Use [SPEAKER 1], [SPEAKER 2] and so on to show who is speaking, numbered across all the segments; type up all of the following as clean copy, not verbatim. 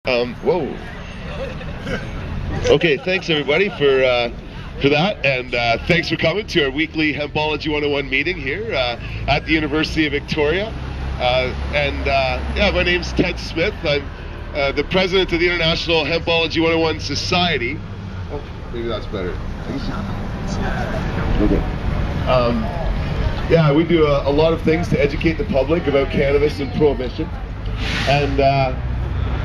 [SPEAKER 1] Whoa. Okay, thanks everybody for that, and thanks for coming to our weekly Hempology 101 meeting here at the University of Victoria. Yeah, my name's Ted Smith. I'm the president of the International Hempology 101 Society. Oh, maybe that's better. Okay. Yeah, we do a lot of things to educate the public about cannabis and prohibition, and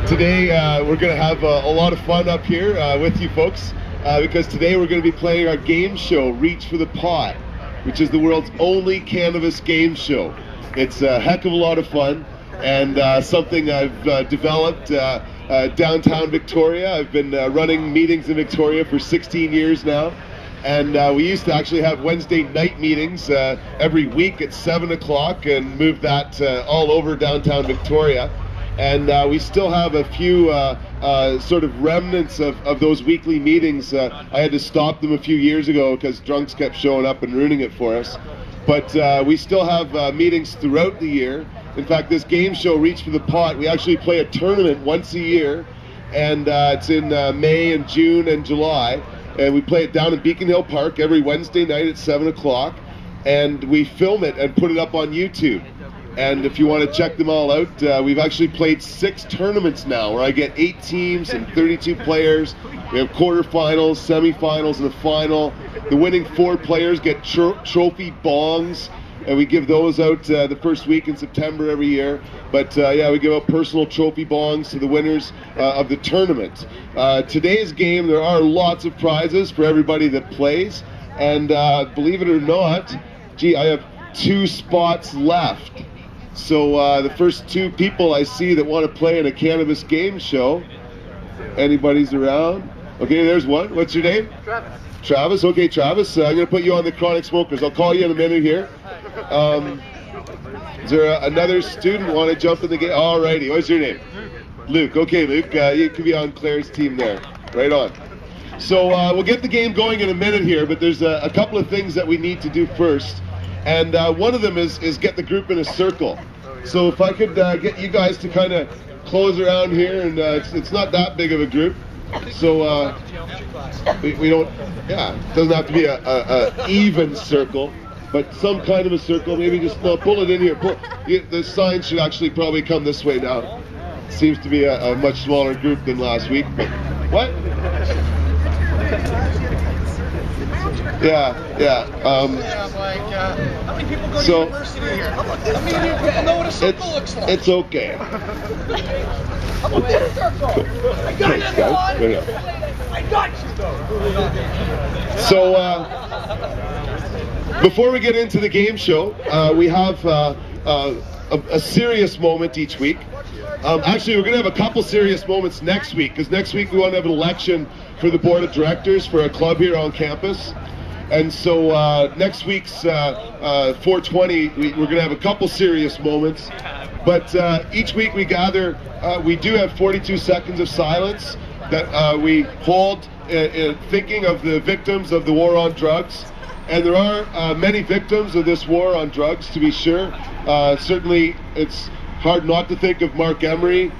[SPEAKER 1] today we're going to have a lot of fun up here with you folks, because today we're going to be playing our game show, Reach for the Pot, which is the world's only cannabis game show. It's a heck of a lot of fun, and something I've developed downtown Victoria. I've been running meetings in Victoria for 16 years now, and we used to actually have Wednesday night meetings every week at 7 o'clock and moved that all over downtown Victoria. And we still have a few sort of remnants of those weekly meetings. I had to stop them a few years ago because drunks kept showing up and ruining it for us. But we still have meetings throughout the year. In fact, this game show, Reach for the Pot, we actually play a tournament once a year. And it's in May and June and July. And we play it down in Beacon Hill Park every Wednesday night at 7 o'clock. And we film it and put it up on YouTube. And if you want to check them all out, we've actually played 6 tournaments now where I get 8 teams and 32 players. We have quarterfinals, semifinals, and a final. The winning 4 players get trophy bongs, and we give those out the first week in September every year. But yeah, we give out personal trophy bongs to the winners of the tournament. Today's game, there are lots of prizes for everybody that plays. And believe it or not, gee, I have 2 spots left. So the first 2 people I see that want to play in a cannabis game show, anybody's around? Okay, there's one. What's your name?
[SPEAKER 2] Travis.
[SPEAKER 1] Travis, okay, Travis. I'm going to put you on the chronic smokers. I'll call you in a minute here. Is there another student want to jump in the game? Alrighty, what's your name? Luke. Okay, Luke, you can be on Claire's team there. Right on. So we'll get the game going in a minute here, but there's a couple of things that we need to do first. And one of them is get the group in a circle. So if I could get you guys to kind of close around here, and it's not that big of a group. So we don't, yeah, it doesn't have to be a even circle, but some kind of a circle. Maybe just pull it in here. The sign should actually probably come this way now. Seems to be a much smaller group than last week, but what? Yeah.
[SPEAKER 2] How many people go to university here? How many people know what a circle looks like?
[SPEAKER 1] It's okay.
[SPEAKER 2] How about this circle? I got you, one. I got you.
[SPEAKER 1] So, before we get into the game show, we have a serious moment each week. Actually, we're going to have a couple serious moments next week, because next week we want to have an election for the board of directors for a club here on campus. And so next week's 420, we're going to have a couple serious moments. But each week we gather, we do have 42 seconds of silence that we hold thinking of the victims of the war on drugs. And there are many victims of this war on drugs, to be sure. Certainly it's hard not to think of Mark Emery,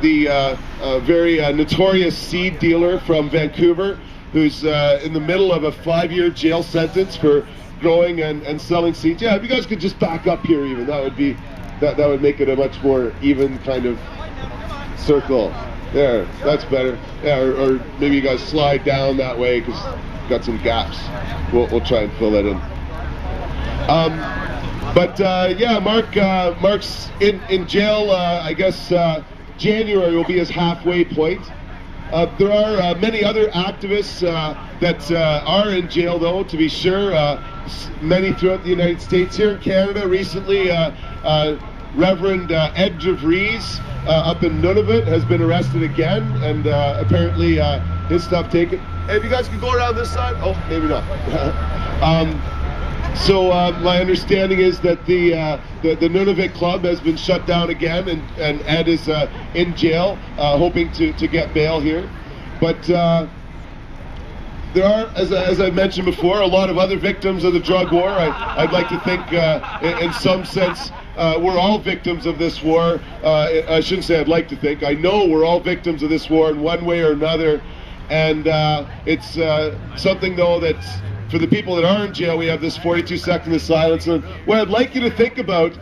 [SPEAKER 1] the very notorious seed dealer from Vancouver, who's in the middle of a 5-year jail sentence for growing and selling seeds. Yeah, if you guys could just back up here even, that would make it a much more even kind of circle. There, that's better. Yeah, or maybe you guys slide down that way because you've got some gaps. We'll try and fill that in. But yeah, Mark's in jail. I guess January will be his halfway point. There are many other activists that are in jail, though, to be sure. Many throughout the United States. Here in Canada, recently, Reverend Ed DeVries up in Nunavut has been arrested again, and apparently his stuff taken. Hey, if you guys can go around this side. Oh, maybe not. So my understanding is that the Nunavut club has been shut down again, and Ed is in jail, hoping to get bail here. But there are, as I mentioned before, a lot of other victims of the drug war. I'd like to think, in some sense, we're all victims of this war. I shouldn't say I'd like to think. I know we're all victims of this war in one way or another. And it's something, though, that's for the people that are in jail. We have this 42 seconds of silence. And what I'd like you to think about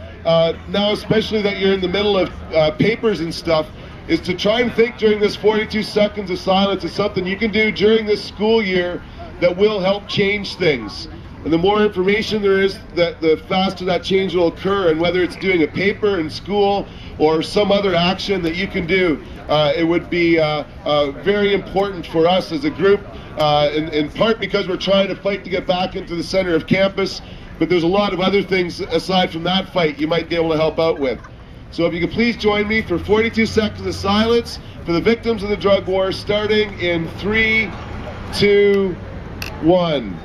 [SPEAKER 1] now, especially that you're in the middle of papers and stuff, is to try and think during this 42 seconds of silence of something you can do during this school year that will help change things. And the more information there is, the faster that change will occur. And whether it's doing a paper in school or some other action that you can do, it would be very important for us as a group, in part because we're trying to fight to get back into the center of campus, but there's a lot of other things aside from that fight you might be able to help out with. So if you could please join me for 42 seconds of silence for the victims of the drug war, starting in 3, 2, 1.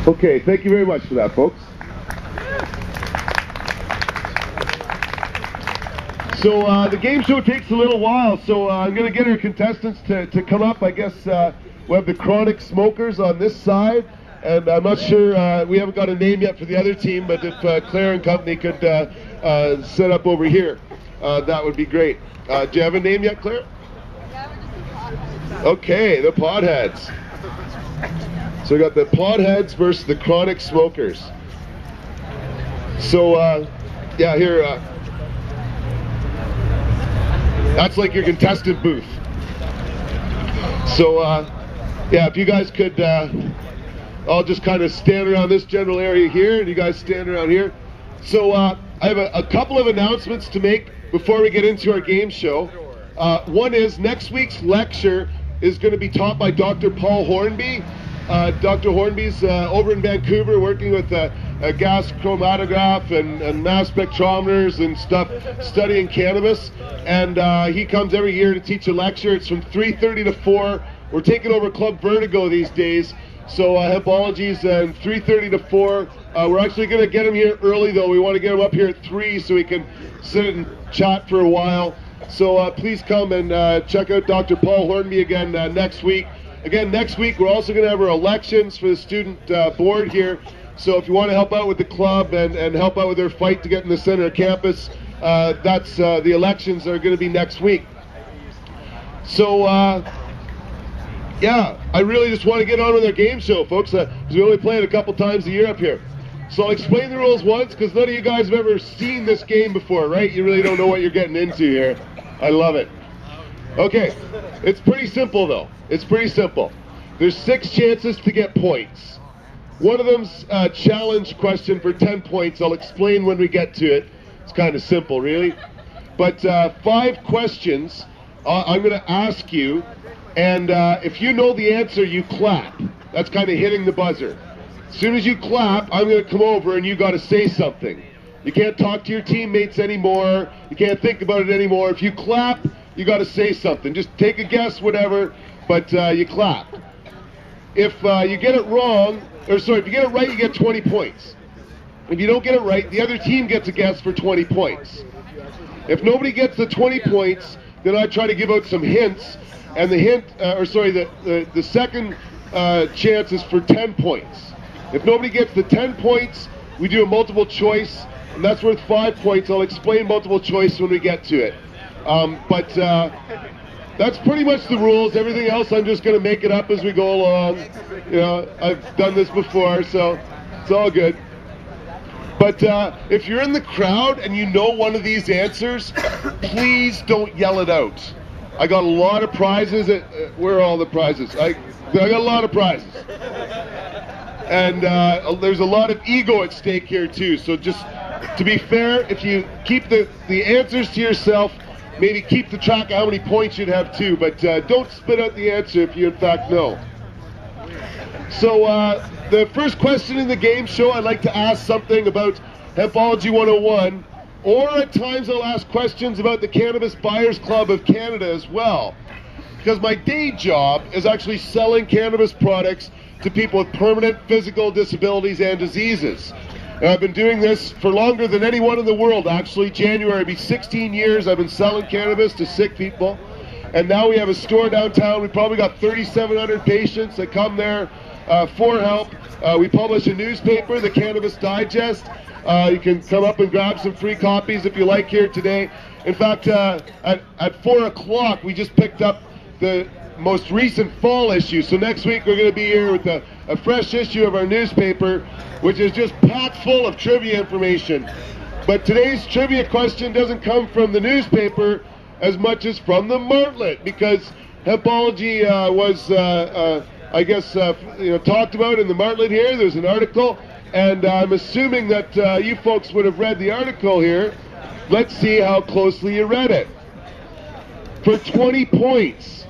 [SPEAKER 1] Okay, thank you very much for that, folks. So the game show takes a little while, so I'm going to get our contestants to come up. I guess we have the chronic smokers on this side, and I'm not sure, we haven't got a name yet for the other team, but if Claire and company could set up over here, that would be great. Do you have a name yet, Claire?
[SPEAKER 3] Yeah, we're just the potheads.
[SPEAKER 1] Okay, the potheads. So we got the potheads versus the chronic smokers. So, yeah, here, that's like your contestant booth. So, yeah, if you guys could, I'll just kind of stand around this general area here, and you guys stand around here. So, I have a couple of announcements to make before we get into our game show. One is next week's lecture is going to be taught by Dr. Paul Hornby. Dr. Hornby's over in Vancouver working with a gas chromatograph and mass spectrometers and stuff, studying cannabis. And he comes every year to teach a lecture. It's from 3:30 to 4. We're taking over Club Vertigo these days. So Hempology's 3:30 to 4. We're actually going to get him here early, though. We want to get him up here at 3 so we can sit and chat for a while. So please come and check out Dr. Paul Hornby again next week. Again, next week we're also going to have our elections for the student board here. So if you want to help out with the club and help out with their fight to get in the center of campus, that's the elections are going to be next week. So yeah, I really just want to get on with our game show, folks, because we only play it a couple times a year up here. So I'll explain the rules once, because none of you guys have ever seen this game before, right? You really don't know what you're getting into here. I love it. Okay, it's pretty simple though. It's pretty simple. There's 6 chances to get points. One of them's a challenge question for 10 points. I'll explain when we get to it. It's kind of simple, really. But 5 questions I'm going to ask you, and if you know the answer, you clap. That's kind of hitting the buzzer. As soon as you clap, I'm going to come over and you got to say something. You can't talk to your teammates anymore. You can't think about it anymore. If you clap, you got to say something. Just take a guess, whatever, but you clap. If you get it wrong, or sorry, if you get it right, you get 20 points. If you don't get it right, the other team gets a guess for 20 points. If nobody gets the 20 points, then I try to give out some hints, and the hint, the second chance is for 10 points. If nobody gets the 10 points, we do a multiple choice, and that's worth 5 points. I'll explain multiple choice when we get to it. But that's pretty much the rules. Everything else, I'm just going to make it up as we go along. You know, I've done this before, so it's all good. But if you're in the crowd and you know one of these answers, please don't yell it out. I got a lot of prizes. Where are all the prizes? I got a lot of prizes. And there's a lot of ego at stake here too. So just to be fair, if you keep the answers to yourself, maybe keep the track of how many points you'd have too. But don't spit out the answer if you in fact know. So the first question in the game show, I'd like to ask something about Hempology 101. or at times I'll ask questions about the Cannabis Buyers Club of Canada as well. Because my day job is actually selling cannabis products to people with permanent physical disabilities and diseases. And I've been doing this for longer than anyone in the world, actually. January will be 16 years I've been selling cannabis to sick people. And now we have a store downtown. We probably got 3,700 patients that come there for help. We publish a newspaper, the Cannabis Digest. You can come up and grab some free copies if you like here today. In fact, at 4 o'clock, we just picked up the most recent fall issue. So next week we're going to be here with a fresh issue of our newspaper, which is just packed full of trivia information. But today's trivia question doesn't come from the newspaper as much as from the Martlet, because Hempology was, I guess, talked about in the Martlet here. There's an article, and I'm assuming that you folks would have read the article here. Let's see how closely you read it. For 20 points,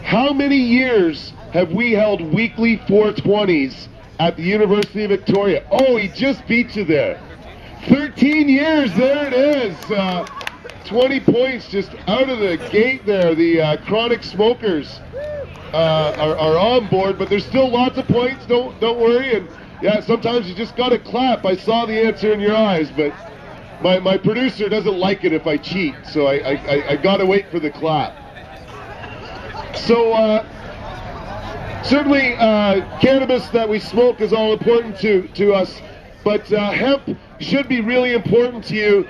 [SPEAKER 1] how many years have we held weekly 420s at the University of Victoria? Oh, he just beat you there. 13 years, there it is. 20 points just out of the gate there. The chronic smokers are on board, but there's still lots of points. Don't worry. And yeah, sometimes you just got to clap. I saw the answer in your eyes, but my producer doesn't like it if I cheat, so I got to wait for the clap. So certainly cannabis that we smoke is all important to us, but hemp should be really important to you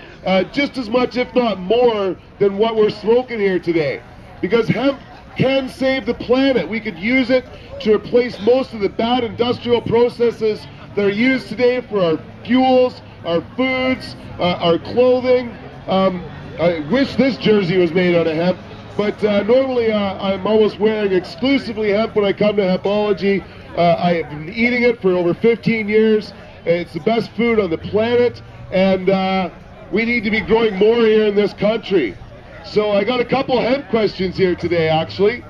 [SPEAKER 1] just as much, if not more, than what we're smoking here today. Because hemp can save the planet. We could use it to replace most of the bad industrial processes that are used today for our fuels, our foods, our clothing. I wish this jersey was made out of hemp, but normally I'm almost wearing exclusively hemp when I come to Hempology. I have been eating it for over 15 years. It's the best food on the planet, and we need to be growing more here in this country. So I got a couple hemp questions here today, actually.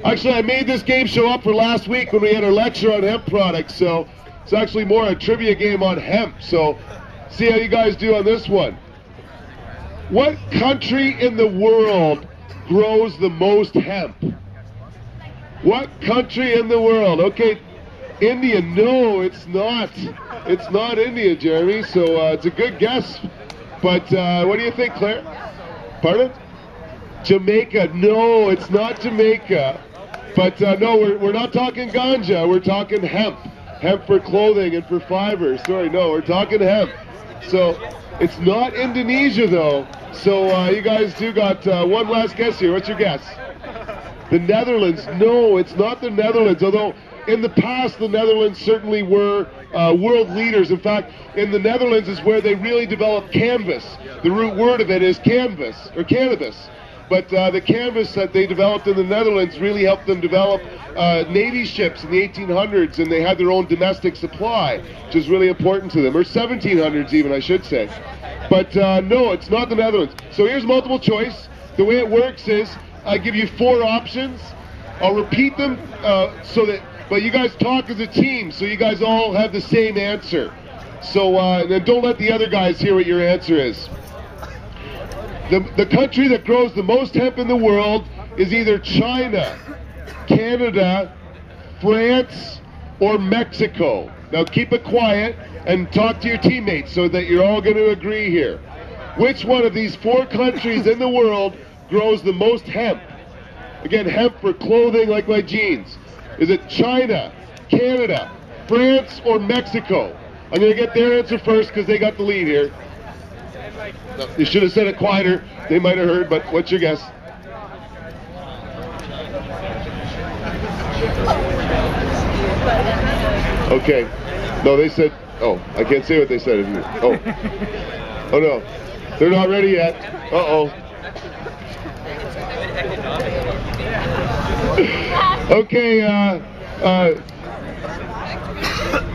[SPEAKER 1] Actually I made this game show up for last week when we had our lecture on hemp products, so it's actually more a trivia game on hemp. So see how you guys do on this one. What country in the world grows the most hemp? What country in the world? Okay, India. No, it's not. It's not India, Jeremy. So it's a good guess. But what do you think, Claire? Pardon? Jamaica. No, it's not Jamaica. But no, we're not talking ganja. We're talking hemp. Hemp for clothing and for fibers. Sorry, no, we're talking hemp. So it's not Indonesia, though. So you guys do got one last guess here. What's your guess? The Netherlands. No, it's not the Netherlands, although in the past the Netherlands certainly were world leaders. In fact, in the Netherlands is where they really developed canvas. The root word of it is canvas, or cannabis. But the canvas that they developed in the Netherlands really helped them develop Navy ships in the 1800s, and they had their own domestic supply, which is really important to them, or 1700s even, I should say. But no, it's not the Netherlands. So here's multiple choice. The way it works is I give you 4 options. I'll repeat them but you guys talk as a team, so you guys all have the same answer. So and then don't let the other guys hear what your answer is. The country that grows the most hemp in the world is either China, Canada, France, or Mexico. Now keep it quiet and talk to your teammates so that you're all going to agree here. Which one of these 4 countries in the world grows the most hemp? Again, hemp for clothing like my jeans. Is it China, Canada, France, or Mexico? I'm going to get their answer first because they got the lead here. You should have said it quieter. They might have heard, but what's your guess? Okay. No, they said, oh, I can't say what they said. Oh. Oh no. They're not ready yet. Uh-oh. Okay,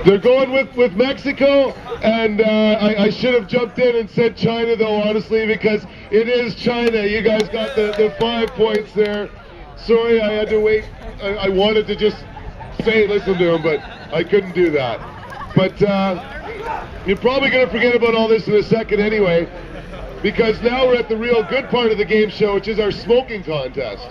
[SPEAKER 1] they're going with Mexico, and I should have jumped in and said China, though, honestly, because it is China. You guys got the 5 points there. Sorry, I had to wait. I wanted to just say listen to him, but I couldn't do that. But you're probably going to forget about all this in a second anyway, because now we're at the real good part of the game show, which is our smoking contest.